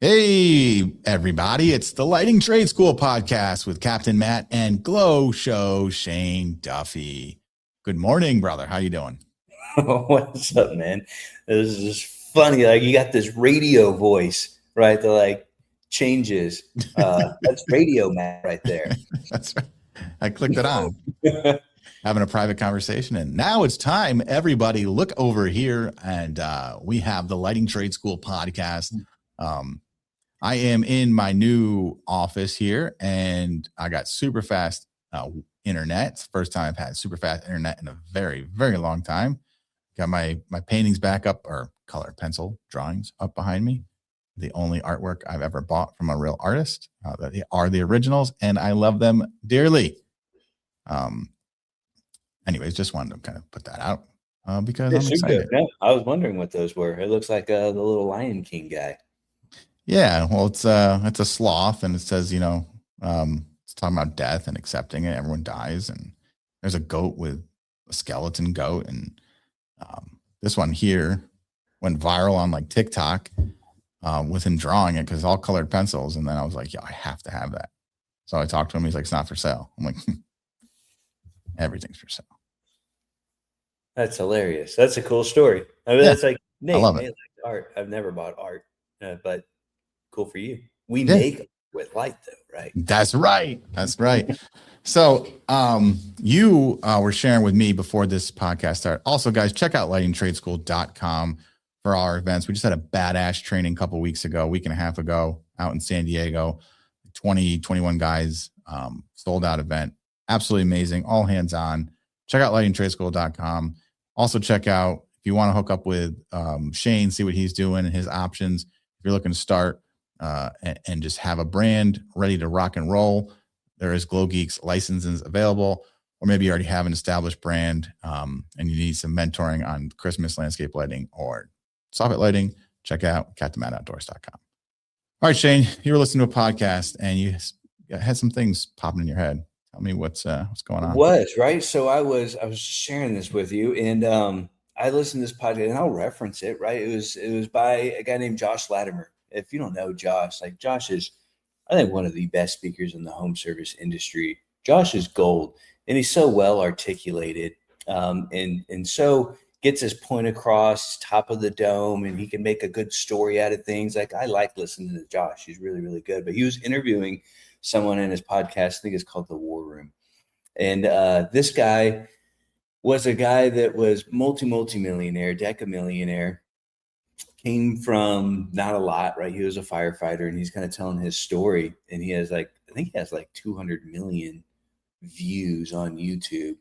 Hey, everybody. It's the Lighting Trade School podcast with Captain Matt and Glow Show Shane Duffy. Good morning, brother. How you doing? What's up, man? This is just funny. Like, you got this radio voice, right? That like changes. That's radio Matt right there. That's right. I clicked it on. Having a private conversation. And now it's time. Everybody look over here. And we have the Lighting Trade School podcast. I am in my new office here, and I got super fast internet. It's the first time I've had super fast internet in a very, very long time. Got my paintings back up, or color pencil drawings up behind me. The only artwork I've ever bought from a real artist. They are the originals, and I love them dearly. Anyways, just wanted to kind of put that out because I'm excited. Yeah, I was wondering what those were. It looks like the little Lion King guy. Yeah, well, it's a sloth, and it says, it's talking about death and accepting it. Everyone dies, and there's a goat with a skeleton goat, and this one here went viral on like TikTok with him drawing it because it's all colored pencils. And then I was like, I have to have that. So I talked to him. He's like, it's not for sale. I'm like, everything's for sale. That's hilarious. That's a cool story. I mean, that's like Nate. I love it. Nate likes art. I've never bought art, but cool for you. We make with light, though, right? That's right. That's right. So you were sharing with me before this podcast started. Also, guys, check out lightingtradeschool.com for our events. We just had a badass training a couple weeks ago, week and a half ago, out in San Diego. 21 guys, sold out event. Absolutely amazing. All hands on. Check out lightingtradeschool.com. Also check out, if you want to hook up with Shane, see what he's doing and his options. If you're looking to start and just have a brand ready to rock and roll, there is Glow Geeks licenses available. Or maybe you already have an established brand and you need some mentoring on Christmas landscape lighting or soffit lighting. Check out CaptainMattOutdoors.com. All right, Shane, you were listening to a podcast and you had some things popping in your head. Tell me what's going on. Right. So I was just sharing this with you, and I listened to this podcast, and I'll reference it. Right. It was by a guy named Josh Latimer. If you don't know Josh, like Josh is, I think, one of the best speakers in the home service industry. Josh is gold, and he's so well articulated, and so gets his point across, top of the dome, and he can make a good story out of things. Like, I like listening to Josh. He's really, really good. But he was interviewing someone in his podcast. I think it's called The War Room. And this guy was a guy that was multi-millionaire, decamillionaire, came from not a lot, right? He was a firefighter, and he's kind of telling his story. And he has I think he has 200 million views on YouTube.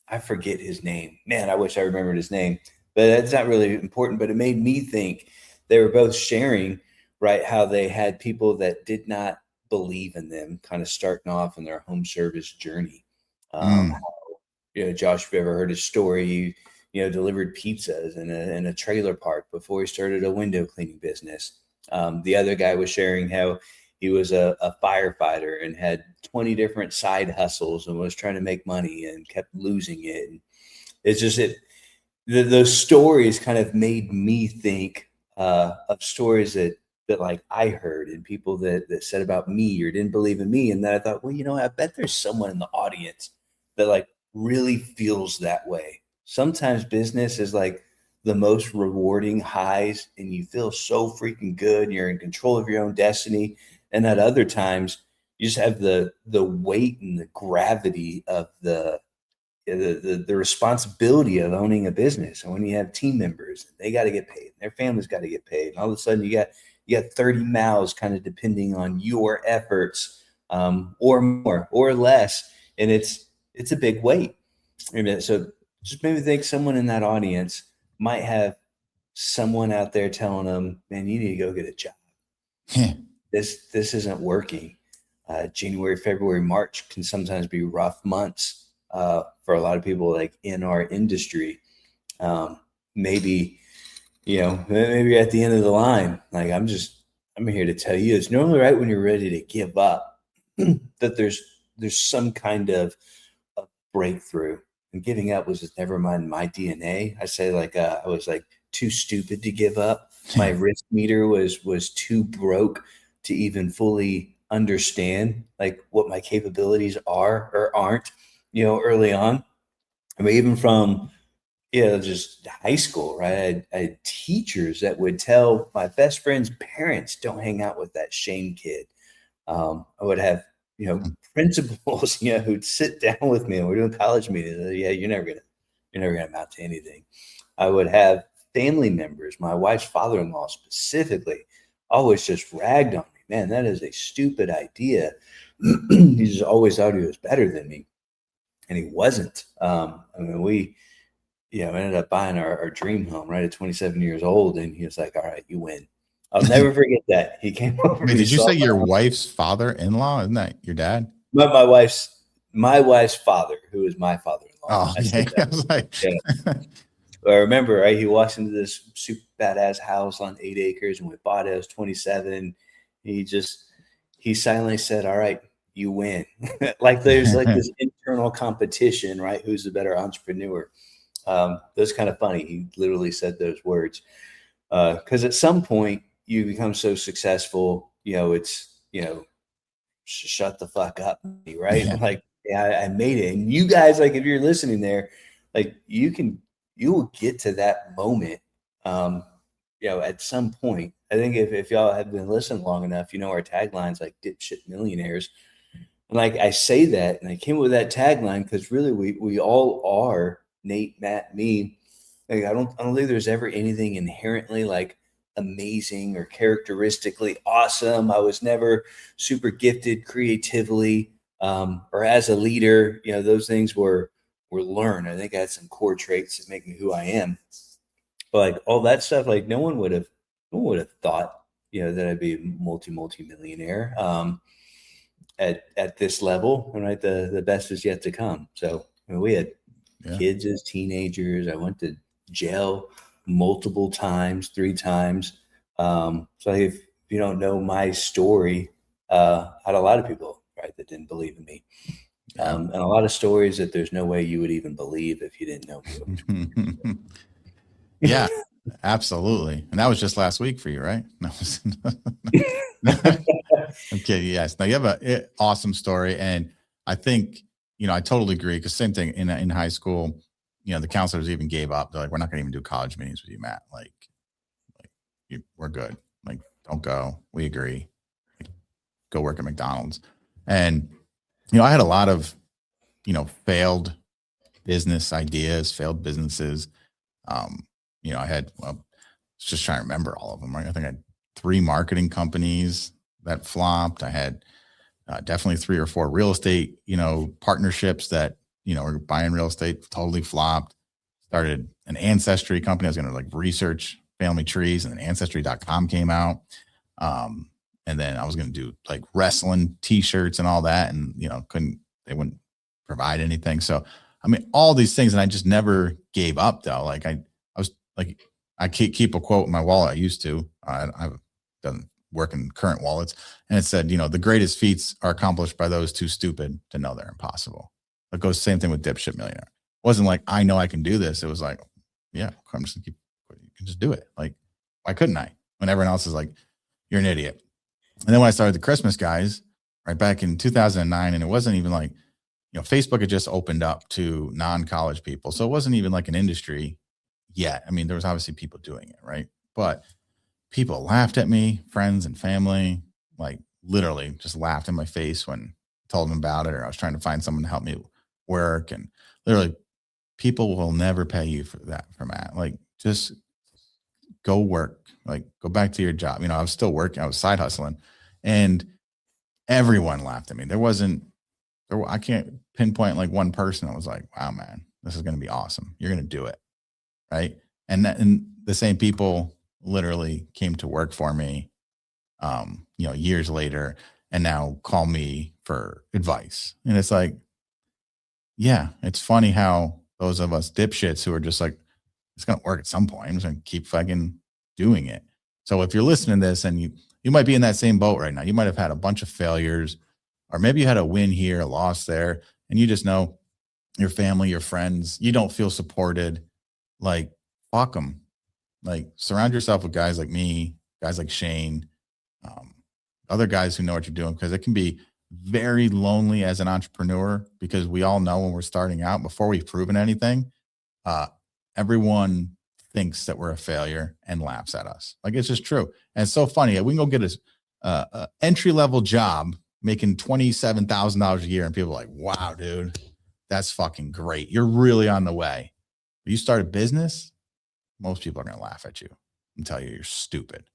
I forget his name. Man, I wish I remembered his name, but that's not really important. But it made me think. They were both sharing, right, how they had people that did not believe in them kind of starting off in their home service journey. Josh, if you ever heard his story, he delivered pizzas in a trailer park before he started a window cleaning business. The other guy was sharing how he was a firefighter and had 20 different side hustles and was trying to make money and kept losing it. And it's just those stories kind of made me think of stories that like I heard, and people that said about me or didn't believe in me. And then I thought, well, I bet there's someone in the audience that like really feels that way. Sometimes business is like the most rewarding highs, and you feel so freaking good. You're in control of your own destiny. And at other times you just have the weight and the gravity of the responsibility of owning a business. And when you have team members, they got to get paid, their families got to get paid. And all of a sudden you got 30 mouths kind of depending on your efforts, or more or less. And it's a big weight. And so just maybe think someone in that audience might have someone out there telling them, man, you need to go get a job. This isn't working. January, February, March can sometimes be rough months for a lot of people like in our industry. Maybe you're at the end of the line. Like, I'm here to tell you, it's normally right when you're ready to give up that there's some kind of a breakthrough. And giving up was just never my DNA. I say I was too stupid to give up. My risk meter was too broke to even fully understand like what my capabilities are or aren't, early on. I mean, even from just high school, right? I had teachers that would tell my best friend's parents, "Don't hang out with that Shane kid." I would have, principals, who'd sit down with me and we're doing college meetings. Yeah, you're never gonna amount to anything. I would have family members, my wife's father-in-law specifically, always just ragged on me. Man, that is a stupid idea. He just always thought he was better than me, and he wasn't. I mean, we ended up buying our dream home right at 27 years old, and he was like, "All right, you win." I'll never forget that. He came over. Wait, He did you saw say your wife's father-in-law? Isn't that your dad? my wife's father, who is my father-in-law. Oh, I said okay. I that. was like, Yeah. I remember, right? He walks into this super badass house on 8 acres, and we bought it. I was 27. He silently said, "All right, you win." Like there's like this internal competition, right? Who's the better entrepreneur? That's kind of funny. He literally said those words. Because at some point you become so successful, it's, shut the fuck up, right? yeah, Like, yeah, I made it. And you guys, like, if you're listening there, like, you will get to that moment, at some point. I think if y'all have been listening long enough, our taglines like dipshit millionaires. And like I say that, and I came up with that tagline because really we all are Nate, Matt, me. Like, I don't think there's ever anything inherently like amazing or characteristically awesome. I was never super gifted creatively, or as a leader. Those things were learned. I think I had some core traits that make me who I am. But like all that stuff, like no one would have thought, that I'd be a multi-millionaire. At this level, and right, the best is yet to come. So we had yeah. kids as teenagers. I went to jail multiple times, 3 times. So if you don't know my story, I had a lot of people, right, that didn't believe in me. And a lot of stories that there's no way you would even believe if you didn't know me. Yeah, absolutely. And that was just last week for you, right? No. Okay. Yes. Now you have an awesome story. And I think, I totally agree. Cause same thing in high school, the counselors even gave up. They're like, "We're not going to even do college meetings with you, Matt. Like we're good. Like, don't go. We agree. Like, go work at McDonald's." And, I had a lot of, failed business ideas, failed businesses. I had, just trying to remember all of them, right? I think I had 3 marketing companies that flopped. I had definitely 3 or 4 real estate, partnerships that, were buying real estate, totally flopped. Started an ancestry company. I was going to like research family trees, and then ancestry.com came out. And then I was going to do like wrestling t-shirts and all that. And, they wouldn't provide anything. So, I mean, all these things. And I just never gave up though. Like I was like, I keep a quote in my wallet. I used to, I've done work in current wallets. And it said, "The greatest feats are accomplished by those too stupid to know they're impossible." It goes same thing with dipshit millionaire. It wasn't like, I know I can do this. It was like, yeah, I'm just gonna you can just do it. Like, why couldn't I? When everyone else is like, "You're an idiot." And then when I started the Christmas guys, right back in 2009, and it wasn't even like, Facebook had just opened up to non-college people. So it wasn't even like an industry yet. I mean, there was obviously people doing it, right? But people laughed at me, friends and family, like literally just laughed in my face when I told them about it, or I was trying to find someone to help me work. And literally, people will never pay you for that, for Matt. Like, just go work, like go back to your job. I was still working, I was side hustling, and everyone laughed at me. I can't pinpoint like one person that was like, "Wow, man, this is going to be awesome. You're going to do it." Right. And the same people literally came to work for me, years later, and now call me for advice. And it's like, yeah, it's funny how those of us dipshits who are just like, it's going to work at some point, I'm just going to keep fucking doing it. So if you're listening to this and you might be in that same boat right now, you might have had a bunch of failures, or maybe you had a win here, a loss there, and you just know your family, your friends, you don't feel supported. Like, fuck them. Like surround yourself with guys like me, guys like Shane, other guys who know what you're doing, because it can be very lonely as an entrepreneur, because we all know when we're starting out, before we've proven anything, uh, everyone thinks that we're a failure and laughs at us. Like, it's just true. And it's so funny. We can go get a entry level job making $27,000 a year, and people are like, wow, dude, that's fucking great. You're really on the way. You start a business, most people are going to laugh at you and tell you you're stupid,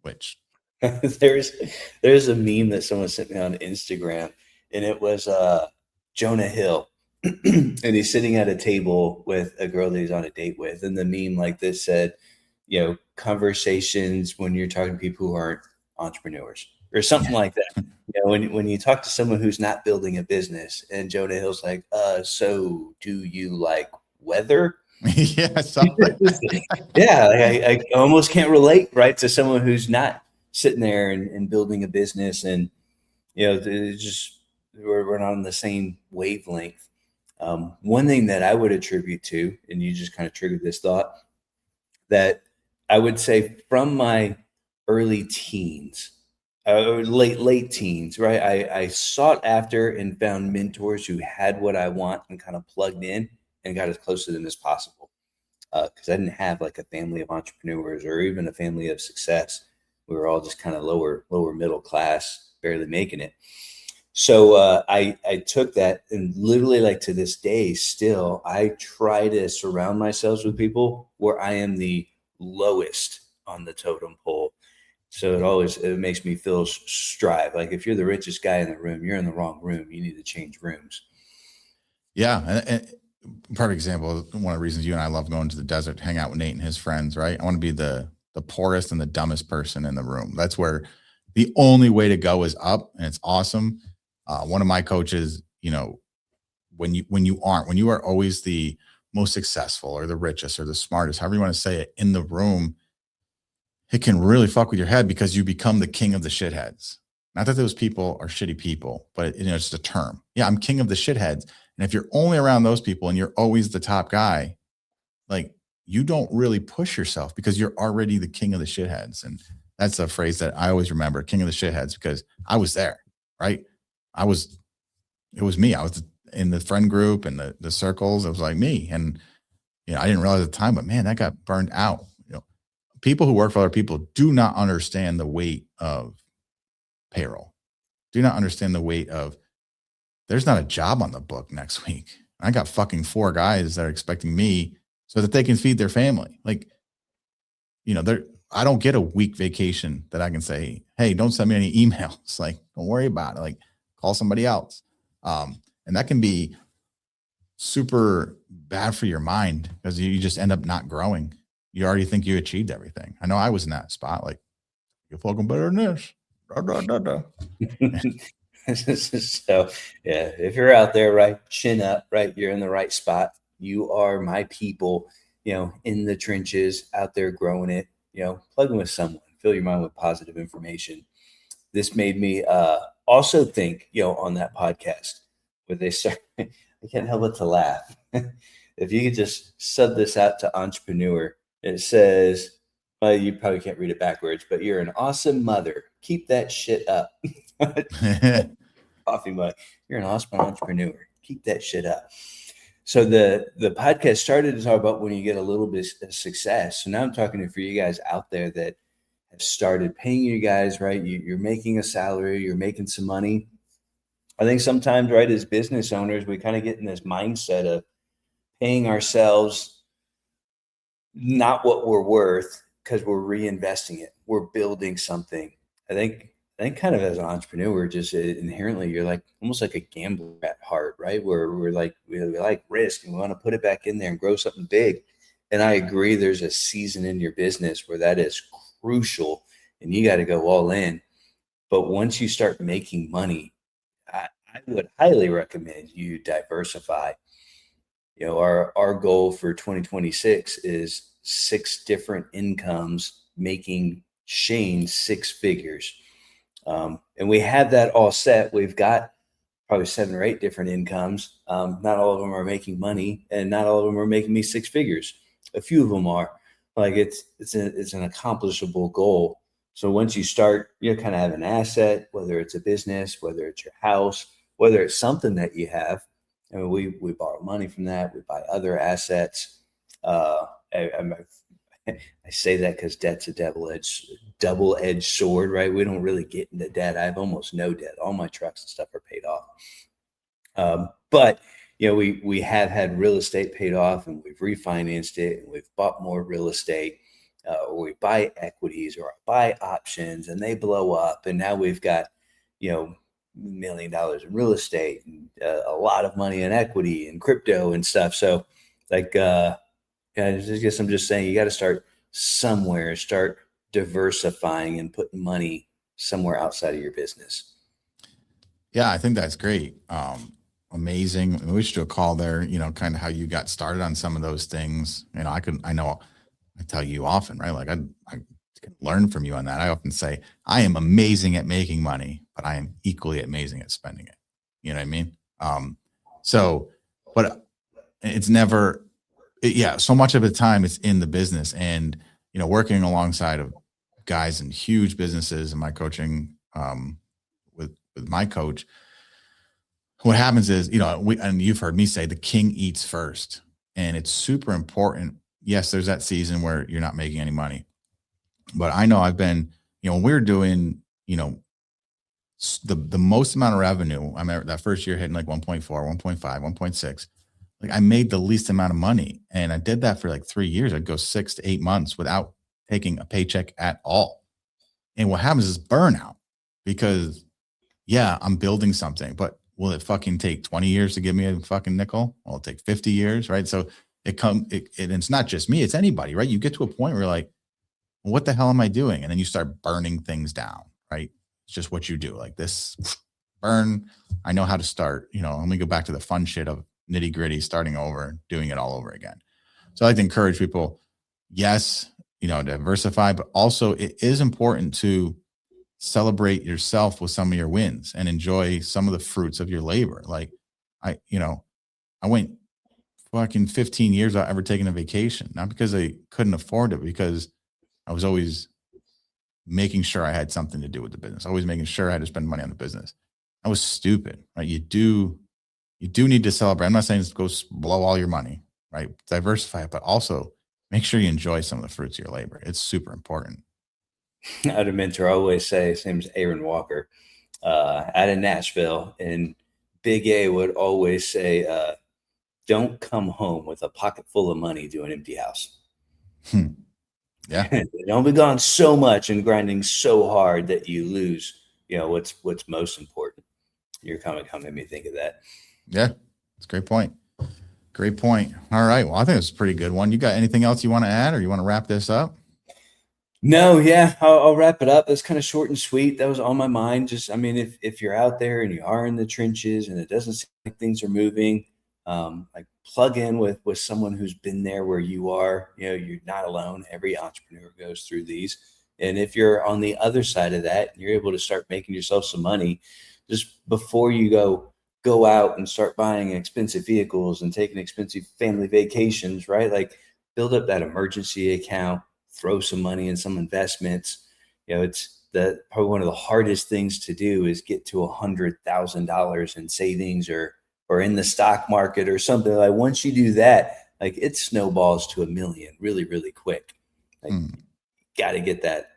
which there's a meme that someone sent me on Instagram, and it was Jonah Hill. And he's sitting at a table with a girl that he's on a date with. And the meme like this said, conversations when you're talking to people who aren't entrepreneurs or something like that. When you talk to someone who's not building a business, and Jonah Hill's like, so do you like weather? Yeah, something. Yeah, I almost can't relate, right, to someone who's not sitting there and building a business, and we're not on the same wavelength. One thing that I would attribute to, and you just kind of triggered this thought, that I would say from my early teens, late teens, right? I sought after and found mentors who had what I want and kind of plugged in and got as close to them as possible. Because I didn't have like a family of entrepreneurs or even a family of success. We were all just kind of lower middle class, barely making it. So I took that, and literally, like, to this day, still, I try to surround myself with people where I am the lowest on the totem pole. So it makes me feel strive. Like, if you're the richest guy in the room, you're in the wrong room. You need to change rooms. Yeah. And perfect example. One of the reasons you and I love going to the desert to hang out with Nate and his friends, right? I want to be the poorest and the dumbest person in the room. That's where the only way to go is up, and it's awesome. One of my coaches, when you are always the most successful or the richest or the smartest, however you want to say it, in the room, it can really fuck with your head, because you become the king of the shitheads. Not that those people are shitty people, but it's just a term. Yeah, I'm king of the shitheads. And if you're only around those people and you're always the top guy, like, you don't really push yourself because you're already the king of the shitheads. And that's a phrase that I always remember, king of the shitheads, because I was there, right? It was me. I was in the friend group and the circles. It was like me. And, I didn't realize at the time, but man, that got burned out. People who work for other people do not understand the weight of payroll, do not understand the weight of, there's not a job on the book next week. I got fucking 4 guys that are expecting me so that they can feed their family. Like, I don't get a week vacation that I can say, hey, don't send me any emails. Like, don't worry about it. Like, call somebody else. And that can be super bad for your mind, because you just end up not growing. You already think you achieved everything. I know I was in that spot. Like, you're fucking better than this. Da, da, da, da. So, yeah, if you're out there, right, chin up, right, you're in the right spot. You are my people, in the trenches, out there growing it, plugging with someone, fill your mind with positive information. This made me also think, on that podcast where they start, I can't help but to laugh. If you could just sub this out to entrepreneur, it says, well, you probably can't read it backwards, but you're an awesome mother. Keep that shit up. Coffee mug. You're an awesome entrepreneur. Keep that shit up. So the podcast started to talk about when you get a little bit of success. So now I'm talking for you guys out there that have started paying you guys, right? You're making a salary, you're making some money. I think sometimes, right, as business owners, we kind of get in this mindset of paying ourselves not what we're worth, because we're reinvesting it. We're building something. I think kind of as an entrepreneur, just inherently, you're like almost like a gambler at heart, right? Where we like risk and we want to put it back in there and grow something big. And I agree, there's a season in your business where that is crucial and you got to go all in. But once you start making money, I would highly recommend you diversify. Our goal for 2026 is 6 different incomes, making Shane 6 figures. And we have that all set. We've got probably 7 or 8 different incomes. Not all of them are making money, and not all of them are making me 6 figures. A few of them are, Like it's an accomplishable goal. So once you start, you kind of have an asset, whether it's a business, whether it's your house, whether it's something that you have. I mean, we borrow money from that. We buy other assets. Uh, I I say that because debt's a double-edged sword, right? We don't really get into debt. I have almost no debt. All my trucks and stuff are paid off. But we have had real estate paid off, and we've refinanced it, and we've bought more real estate, or we buy equities or buy options, and they blow up, and now we've got $1 million in real estate and a lot of money in equity and crypto and stuff. So, like, I guess I'm just saying you got to start somewhere, start diversifying and putting money somewhere outside of your business. Yeah, I think that's great. Amazing. We should do a call there, kind of how you got started on some of those things. I know I tell you often, right? Like I can learn from you on that. I often say I am amazing at making money, but I am equally amazing at spending it. You know what I mean? But it's never, so much of the time it's in the business and, working alongside of guys in huge businesses and my coaching, with my coach, what happens is, and you've heard me say the king eats first, and it's super important. Yes, there's that season where you're not making any money, but I know I've been, when we're doing, the most amount of revenue. I remember that first year hitting like 1.4, 1.5, 1.6. Like I made the least amount of money, and I did that for like 3 years. I'd go 6 to 8 months without taking a paycheck at all. And what happens is burnout, because I'm building something, but will it fucking take 20 years to give me a fucking nickel? Will it take 50 years? Right. So it's not just me, it's anybody, right? You get to a point where you're like, well, what the hell am I doing? And then you start burning things down, right? It's just what you do, like this burn. I know how to start, let me go back to the fun shit of nitty gritty, starting over, doing it all over again. So I like to encourage people, yes, diversify, but also it is important to celebrate yourself with some of your wins and enjoy some of the fruits of your labor. Like I went fucking 15 years without ever taking a vacation, not because I couldn't afford it, because I was always making sure I had something to do with the business, always making sure I had to spend money on the business. I was stupid, right? You do need to celebrate. I'm not saying go blow all your money, right? Diversify it, but also make sure you enjoy some of the fruits of your labor. It's super important. I had a mentor always say, his name is Aaron Walker, out of Nashville, and Big A would always say, don't come home with a pocket full of money to an empty house. Yeah. Don't be gone so much and grinding so hard that you lose, what's most important. Your comment made me think of that. Yeah. It's a great point. Great point. All right. Well, I think it's a pretty good one. You got anything else you want to add, or you want to wrap this up? No, yeah, I'll wrap it up. That's kind of short and sweet. That was on my mind. Just, I mean, if you're out there and you are in the trenches and it doesn't seem like things are moving, like plug in with someone who's been there where you are. You're not alone. Every entrepreneur goes through these. And if you're on the other side of that, you're able to start making yourself some money just before you go out and start buying expensive vehicles and taking expensive family vacations, right? Like build up that emergency account, throw some money in some investments. It's probably one of the hardest things to do is get to $100,000 in savings or in the stock market or something. Like once you do that, like it snowballs to $1 million really, really quick. Like got to get that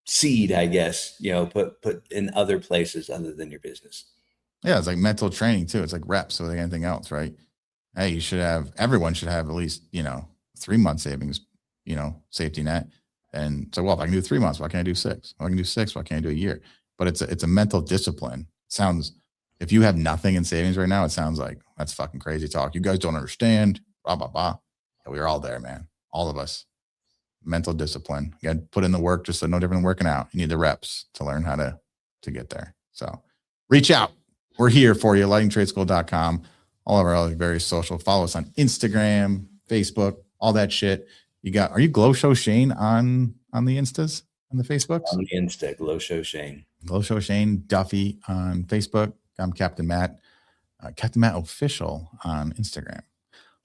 seed, I guess, put in other places other than your business. Yeah. It's like mental training too. It's like reps with anything else, right? Hey, everyone should have at least, 3 month savings, safety net. And so, well, if I can do 3 months, why can't I do 6? If I can do 6, why can't I do a year? But it's a mental discipline. If you have nothing in savings right now, it sounds like that's fucking crazy talk. You guys don't understand, blah, blah, blah. Yeah, we're all there, man. All of us. Mental discipline. You got to put in the work, just no different than working out. You need the reps to learn how to get there. So reach out. We're here for you. lightingtradeschool.com. All of our various social. Follow us on Instagram, Facebook, all that shit. Are you Glow Show Shane on the Instas, on the Facebooks? On the Insta, Glow Show Shane. Glow Show Shane, Duffy on Facebook. I'm Captain Matt. Captain Matt Official on Instagram.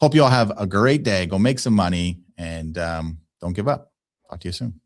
Hope you all have a great day. Go make some money and don't give up. Talk to you soon.